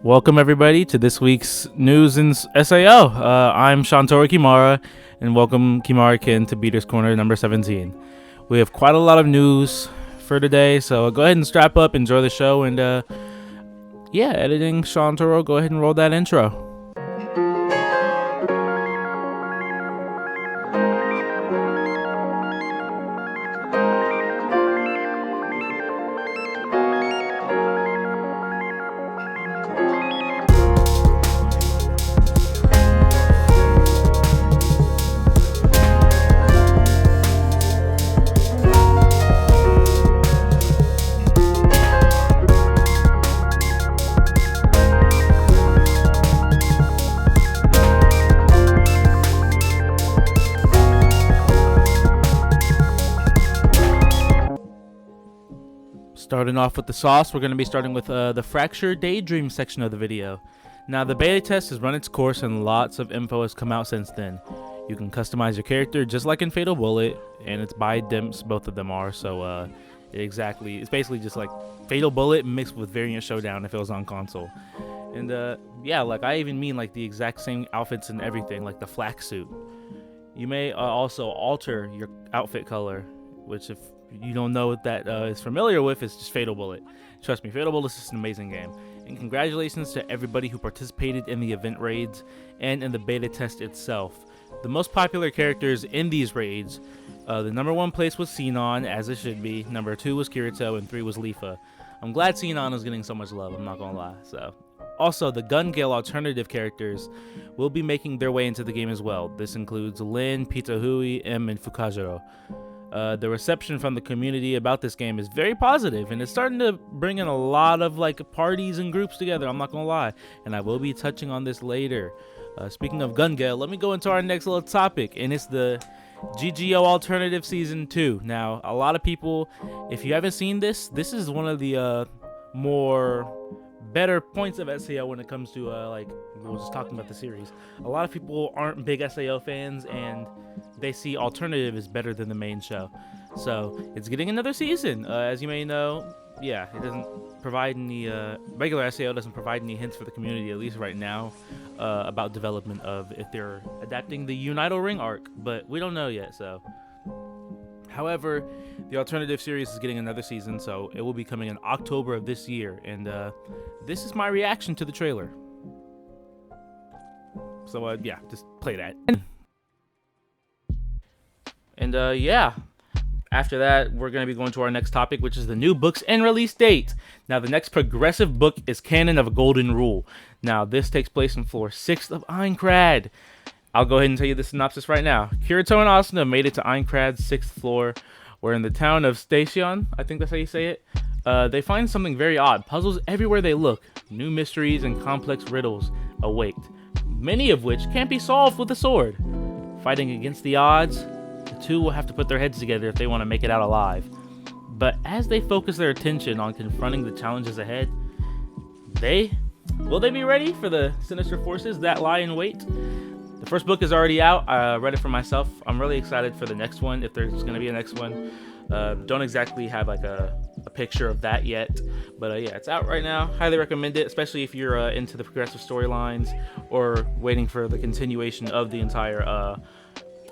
Welcome everybody to this week's news in SAO. I'm Shantora Kimara, and welcome Kimara-kin to Beater's Corner number 17. We have quite a lot of news for today, so go ahead and strap up, enjoy the show, and editing Shantoro, go ahead and roll that intro. Starting off with the sauce, we're going to be starting with the Fracture Daydream section of the video. Now, the beta test has run its course and lots of info has come out since then. You can customize your character just like in Fatal Bullet, and it's by Dimps, both of them are, so it's basically just like Fatal Bullet mixed with Variant Showdown if it was on console. And like I even mean like the exact same outfits and everything, like the flak suit. You may also alter your outfit color, which if you don't know what that is familiar with, it's just Fatal Bullet. Trust me, Fatal Bullet is just an amazing game. And congratulations to everybody who participated in the event raids and in the beta test itself. The most popular characters in these raids, the number 1 place was Sinon, as it should be, number 2 was Kirito, and 3 was Lifa. I'm glad Sinon is getting so much love, I'm not gonna lie. So, also, the Gun Gale alternative characters will be making their way into the game as well. This includes Lin, Pitahui, M, and Fukajiro. The reception from the community about this game is very positive, and it's starting to bring in a lot of like parties and groups together, I'm not gonna lie, and I will be touching on this later. Speaking of Gun Gale, let me go into our next little topic, and it's the GGO Alternative Season 2. Now, a lot of people, if you haven't seen this is one of the more better points of SAO when it comes to we were just talking about the series. A lot of people aren't big SAO fans, and they see alternative is better than the main show. So it's getting another season. As you may know, it doesn't provide any regular SAO doesn't provide any hints for the community, at least right now, about development of if they're adapting the Unito Ring arc, but we don't know yet. So however, the alternative series is getting another season, so it will be coming in October of this year, and this is my reaction to the trailer. So just play that. And after that, we're going to be going to our next topic, which is the new books and release date. Now, the next progressive book is Canon of Golden Rule. Now, this takes place on floor 6 of Aincrad. I'll go ahead and tell you the synopsis right now. Kirito and Asuna made it to Aincrad's 6th floor, where in the town of Station, I think that's how you say it, they find something very odd. Puzzles everywhere they look. New mysteries and complex riddles await, many of which can't be solved with a sword. Fighting against the odds, the two will have to put their heads together if they want to make it out alive. But as they focus their attention on confronting the challenges ahead, will they be ready for the sinister forces that lie in wait? The first book is already out. I read it for myself. I'm really excited for the next one, if there's going to be a next one. Don't exactly have like a picture of that yet, but it's out right now. Highly recommend it, especially if you're into the progressive storylines or waiting for the continuation of the entire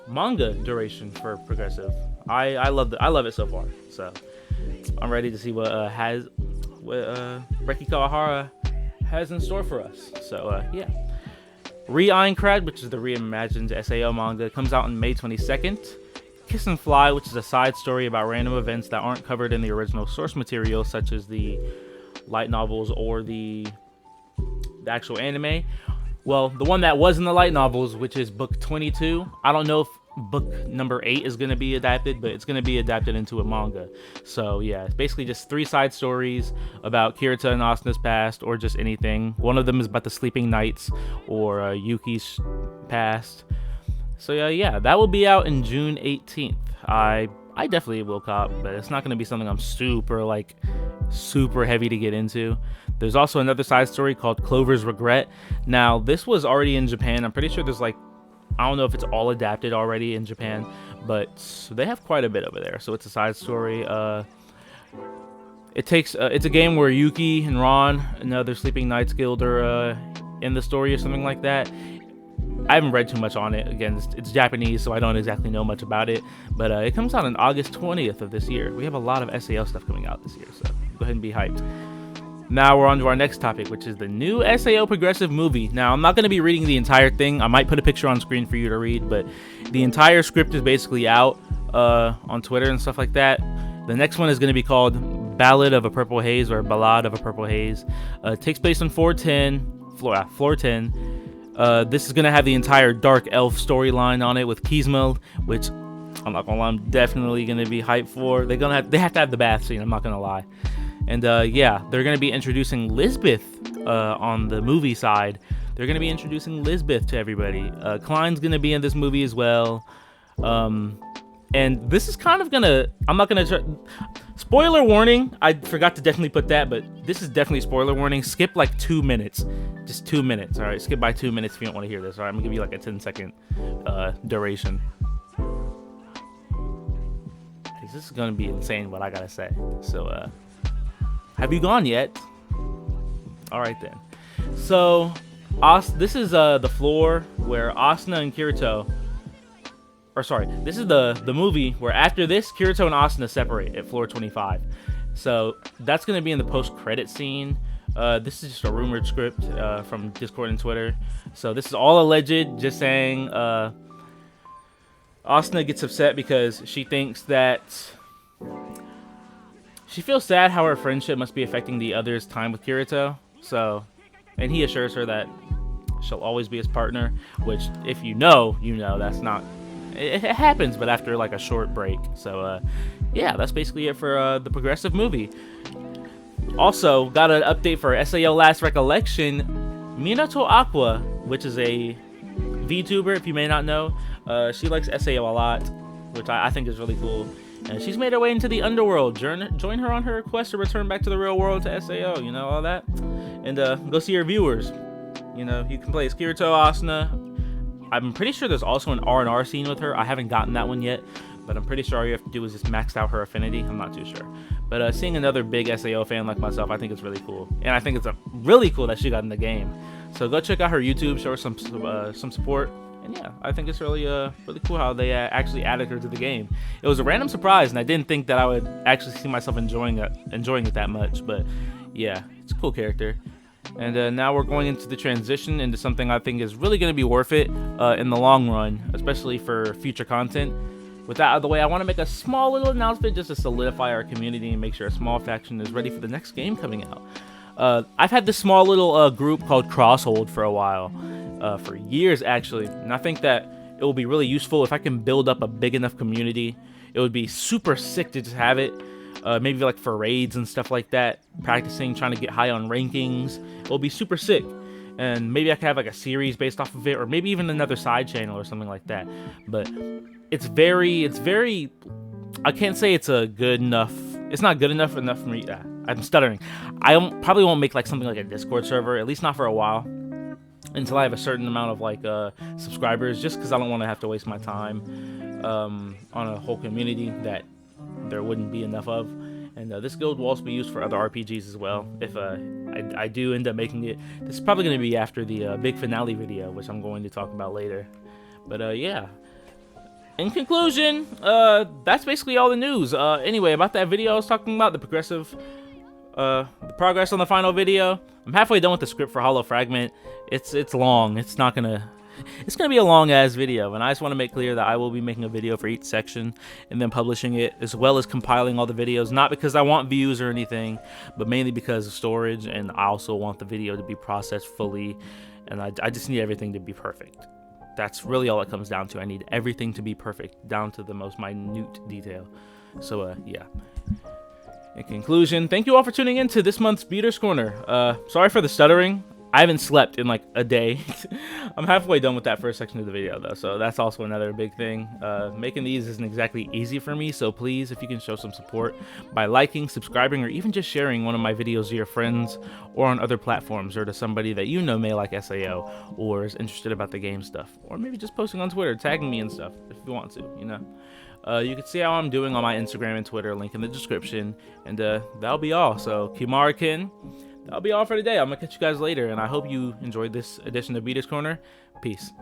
manga duration for progressive. I love it so far. So I'm ready to see what Reki Kawahara has in store for us. So Re-Aincrad, which is the reimagined SAO manga, comes out on May 22nd. Kiss and Fly, which is a side story about random events that aren't covered in the original source material, such as the light novels or the actual anime. Well, the one that was in the light novels, which is book 22. I don't know if book number 8 is going to be adapted, but it's going to be adapted into a manga. So it's basically just 3 side stories about Kirito and Asuna's past, or just anything. One of them is about the Sleeping Knights or Yuki's past. So that will be out in June 18th. I definitely will cop, but it's not going to be something I'm super heavy to get into. There's also another side story called Clover's Regret. Now, this was already in Japan. I'm pretty sure there's I don't know if it's all adapted already in Japan, but they have quite a bit over there. So it's a side story. It's a game where Yuki and Ron, another Sleeping Knights guild, are in the story or something like that. I haven't read too much on it. Again, it's Japanese, so I don't exactly know much about it. But it comes out on August 20th of this year. We have a lot of SAO stuff coming out this year, so go ahead and be hyped. Now we're on to our next topic, which is the new SAO progressive movie. Now, I'm not going to be reading the entire thing. I might put a picture on screen for you to read, but the entire script is basically out on Twitter and stuff like that. The next one is going to be called Ballad of a Purple Haze, or Ballad of a Purple Haze. It takes place on floor 10. This is going to have the entire Dark Elf storyline on it with Kismel, which I'm not going to lie, I'm definitely going to be hyped for. They have to have the bath scene, I'm not going to lie. And yeah, they're going to be introducing Lisbeth on the movie side. They're going to be introducing Lisbeth to everybody. Klein's going to be in this movie as well. And this is kind of going to... I'm not going to... Spoiler warning. I forgot to definitely put that, but this is definitely spoiler warning. Skip like 2 minutes. Just 2 minutes, all right? Skip by 2 minutes if you don't want to hear this, all right? I'm going to give you like a 10-second duration. This is going to be insane what I got to say. So, have you gone yet? All right, then. So, this is the floor where Asuna and Kirito... Or sorry, this is the movie where after this, Kirito and Asuna separate at floor 25. So, that's going to be in the post-credit scene. This is just a rumored script from Discord and Twitter. So, this is all alleged, just saying... Asuna gets upset because she thinks that... She feels sad how her friendship must be affecting the other's time with Kirito. So, and he assures her that she'll always be his partner, which, if you know, that's not... It happens, but after like a short break. So, yeah, that's basically it for the progressive movie. Also, got an update for SAO Last Recollection. Minato Aqua, which is a VTuber, if you may not know. She likes SAO a lot, which I think is really cool. And she's made her way into the underworld. Join her on her quest to return back to the real world to SAO, you know, all that. And go see her viewers. You know, you can play as Kirito, Asuna. I'm pretty sure there's also an R&R scene with her. I haven't gotten that one yet, but I'm pretty sure all you have to do is just max out her affinity. I'm not too sure. But seeing another big SAO fan like myself, I think it's really cool. And I think it's really cool that she got in the game. So go check out her YouTube, show her some support. And yeah, I think it's really really cool how they actually added her to the game. It was a random surprise, and I didn't think that I would actually see myself enjoying it that much. But yeah, it's a cool character. And now we're going into the transition into something I think is really going to be worth it in the long run, especially for future content. With that out of the way, I want to make a small little announcement just to solidify our community and make sure a small faction is ready for the next game coming out. I've had this small little group called Crosshold for a while, for years actually, and I think that it will be really useful if I can build up a big enough community. It would be super sick to just have it. Maybe like for raids and stuff like that, practicing, trying to get high on rankings. It'll be super sick, and maybe I could have like a series based off of it, or maybe even another side channel or something like that. But it's very, I can't say it's a good enough. It's not good enough for me. I'm stuttering. Probably won't make like something like a Discord server, at least not for a while, until I have a certain amount of like subscribers, just because I don't want to have to waste my time on a whole community that there wouldn't be enough of. And this guild will also be used for other RPGs as well. If I do end up making it, this is probably going to be after the big finale video, which I'm going to talk about later. But yeah, in conclusion, that's basically all the news. Anyway, about that video I was talking about, the progress on the final video. I'm halfway done with the script for Hollow Fragment. It's long. It's gonna be a long ass video, and I just want to make clear that I will be making a video for each section and then publishing it, as well as compiling all the videos, not because I want views or anything, but mainly because of storage, and I also want the video to be processed fully, and I just need everything to be perfect. That's really all it comes down to. I need everything to be perfect, down to the most minute detail. So yeah. In conclusion, thank you all for tuning in to this month's Beater's Corner. Sorry for the stuttering. I haven't slept in like a day. I'm halfway done with that first section of the video though, so that's also another big thing. Making these isn't exactly easy for me, so please, if you can show some support by liking, subscribing, or even just sharing one of my videos to your friends or on other platforms, or to somebody that you know may like SAO or is interested about the game stuff, or maybe just posting on Twitter, tagging me and stuff if you want to, you know. You can see how I'm doing on my Instagram and Twitter, link in the description. And that'll be all. So Kimara-kin, that'll be all for today. I'm gonna catch you guys later, and I hope you enjoyed this edition of Beater's Corner. Peace.